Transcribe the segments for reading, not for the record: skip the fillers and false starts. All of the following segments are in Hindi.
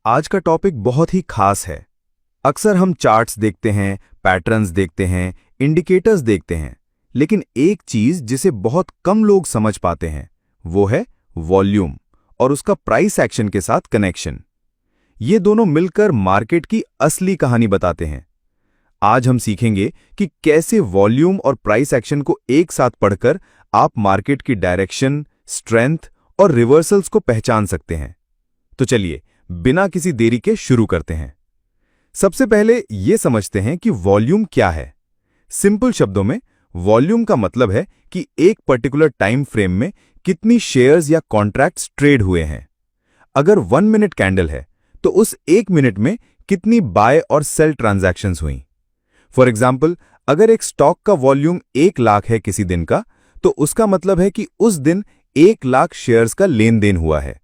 आज का टॉपिक बहुत ही खास है। अक्सर हम चार्ट्स देखते हैं, पैटर्न्स देखते हैं, इंडिकेटर्स देखते हैं, लेकिन एक चीज जिसे बहुत कम लोग समझ पाते हैं वो है वॉल्यूम और उसका प्राइस एक्शन के साथ कनेक्शन। ये दोनों मिलकर मार्केट की असली कहानी बताते हैं। आज हम सीखेंगे कि कैसे वॉल्यूम और प्राइस एक्शन को एक साथ पढ़कर आप मार्केट की डायरेक्शन, स्ट्रेंथ और रिवर्सल्स को पहचान सकते हैं। तो चलिए बिना किसी देरी के शुरू करते हैं। सबसे पहले यह समझते हैं कि वॉल्यूम क्या है। सिंपल शब्दों में वॉल्यूम का मतलब है कि एक पर्टिकुलर टाइम फ्रेम में कितनी शेयर्स या कॉन्ट्रैक्ट्स ट्रेड हुए हैं। अगर 1 मिनट कैंडल है तो उस 1 मिनट में कितनी बाय और सेल ट्रांजैक्शंस हुई। फॉर एग्जाम्पल, अगर एक स्टॉक का वॉल्यूम 1 लाख है किसी दिन का, तो उसका मतलब है कि उस दिन 1 लाख शेयर्स का लेन देन हुआ है।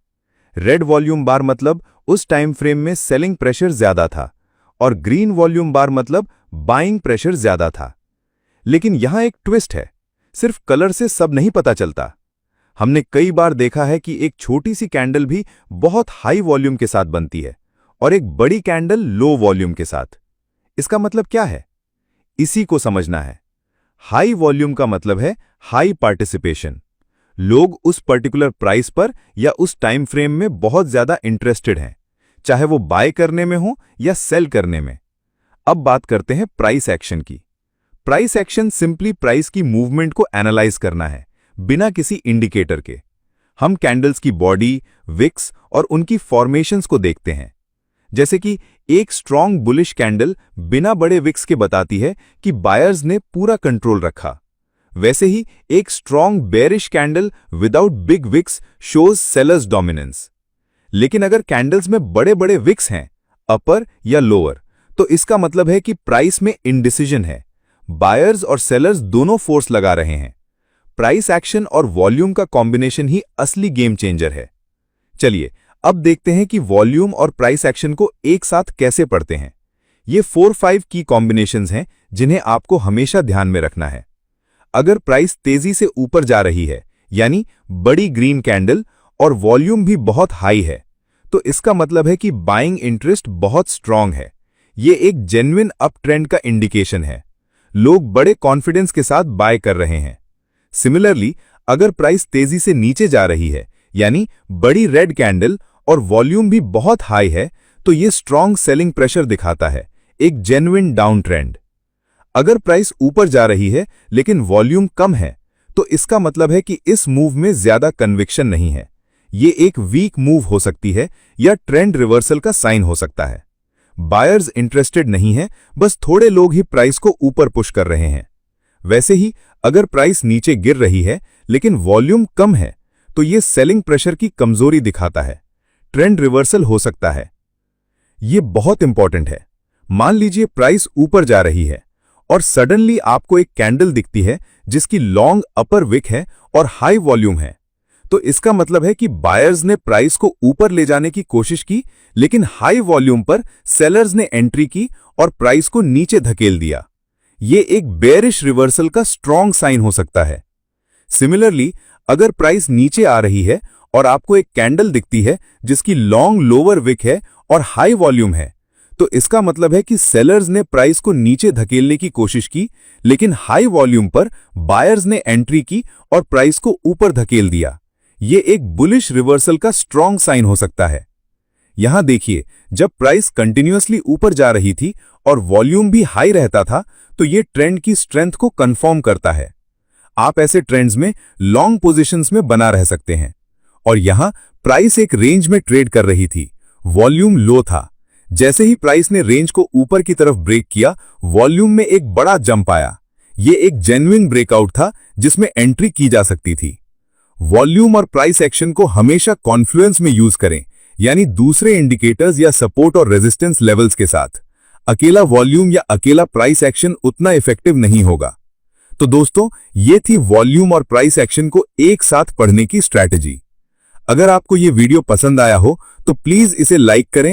रेड वॉल्यूम बार मतलब उस टाइम फ्रेम में सेलिंग प्रेशर ज्यादा था और ग्रीन वॉल्यूम बार मतलब बाइंग प्रेशर ज्यादा था। लेकिन यहां एक ट्विस्ट है, सिर्फ कलर से सब नहीं पता चलता। हमने कई बार देखा है कि एक छोटी सी कैंडल भी बहुत हाई वॉल्यूम के साथ बनती है और एक बड़ी कैंडल लो वॉल्यूम के साथ। इसका मतलब क्या है? इसी को समझना है। हाई वॉल्यूम का मतलब है हाई पार्टिसिपेशन। लोग उस पर्टिकुलर प्राइस पर या उस टाइम फ्रेम में बहुत ज्यादा इंटरेस्टेड हैं, चाहे वो बाय करने में हो या सेल करने में। अब बात करते हैं प्राइस एक्शन की। प्राइस एक्शन सिंपली प्राइस की मूवमेंट को एनालाइज करना है, बिना किसी इंडिकेटर के। हम कैंडल्स की बॉडी, विक्स और उनकी फॉर्मेशंस को देखते हैं। जैसे कि एक स्ट्रॉन्ग बुलिश कैंडल बिना बड़े विक्स के बताती है कि बायर्स ने पूरा कंट्रोल रखा। वैसे ही एक strong bearish candle without big wicks shows sellers dominance. लेकिन अगर कैंडल्स में बड़े बड़े विक्स हैं, अपर या लोअर, तो इसका मतलब है कि प्राइस में इंडिसीजन है। बायर्स और सेलर्स दोनों फोर्स लगा रहे हैं। प्राइस एक्शन और वॉल्यूम का कॉम्बिनेशन ही असली गेम चेंजर है। चलिए अब देखते हैं कि वॉल्यूम और प्राइस एक्शन को एक साथ कैसे पढ़ते हैं। ये 4-5 की कॉम्बिनेशंस हैं जिन्हें आपको हमेशा ध्यान में रखना है। अगर प्राइस तेजी से ऊपर जा रही है, यानी बड़ी ग्रीन कैंडल, और वॉल्यूम भी बहुत हाई है, तो इसका मतलब है कि बाइंग इंटरेस्ट बहुत स्ट्रांग है। ये एक जेन्युइन अप ट्रेंड का इंडिकेशन है। लोग बड़े कॉन्फिडेंस के साथ बाय कर रहे हैं। सिमिलरली, अगर प्राइस तेजी से नीचे जा रही है, यानी बड़ी रेड कैंडल और वॉल्यूम भी बहुत हाई है, तो ये स्ट्रांग सेलिंग प्रेशर दिखाता है, एक जेन्युइन डाउन ट्रेंड। अगर प्राइस ऊपर जा रही है लेकिन वॉल्यूम कम है, तो इसका मतलब है कि इस मूव में ज्यादा कन्विक्शन नहीं है। ये एक वीक मूव हो सकती है या ट्रेंड रिवर्सल का साइन हो सकता है। बायर्स इंटरेस्टेड नहीं है, बस थोड़े लोग ही प्राइस को ऊपर पुश कर रहे हैं। वैसे ही अगर प्राइस नीचे गिर रही है लेकिन वॉल्यूम कम है, तो ये सेलिंग प्रेशर की कमजोरी दिखाता है, ट्रेंड रिवर्सल हो सकता है। ये बहुत इंपॉर्टेंट है। मान लीजिए प्राइस ऊपर जा रही है और सडनली आपको एक कैंडल दिखती है जिसकी लॉन्ग अपर विक है और हाई वॉल्यूम है, तो इसका मतलब है कि बायर्स ने प्राइस को ऊपर ले जाने की कोशिश की, लेकिन हाई वॉल्यूम पर सेलर्स ने एंट्री की और प्राइस को नीचे धकेल दिया। ये एक बेयरिश रिवर्सल का स्ट्रॉन्ग साइन हो सकता है। सिमिलरली, अगर प्राइस नीचे आ रही है और आपको एक कैंडल दिखती है जिसकी लॉन्ग लोअर विक है और हाई वॉल्यूम है, तो इसका मतलब है कि सेलर्स ने प्राइस को नीचे धकेलने की कोशिश की, लेकिन हाई वॉल्यूम पर बायर्स ने एंट्री की और प्राइस को ऊपर धकेल दिया। ये एक बुलिश रिवर्सल का स्ट्रॉन्ग साइन हो सकता है। यहां देखिए, जब प्राइस कंटिन्यूअसली ऊपर जा रही थी और वॉल्यूम भी हाई रहता था, तो ये ट्रेंड की स्ट्रेंथ को कंफर्म करता है। आप ऐसे ट्रेंड्स में लॉन्ग पोजीशंस में बना रह सकते हैं। और यहां प्राइस एक रेंज में ट्रेड कर रही थी, वॉल्यूम लो था। जैसे ही प्राइस ने रेंज को ऊपर की तरफ ब्रेक किया, वॉल्यूम में एक बड़ा जंप आया। ये एक जेन्युइन ब्रेकआउट था जिसमें एंट्री की जा सकती थी। वॉल्यूम और प्राइस एक्शन को हमेशा कॉन्फ्लुएंस में यूज करें, यानी दूसरे इंडिकेटर्स या सपोर्ट और रेजिस्टेंस लेवल्स के साथ। अकेला वॉल्यूम या अकेला प्राइस एक्शन उतना इफेक्टिव नहीं होगा। तो दोस्तों, ये थी वॉल्यूम और प्राइस एक्शन को एक साथ पढ़ने की स्ट्रैटेजी। अगर आपको ये वीडियो पसंद आया हो तो प्लीज इसे लाइक करें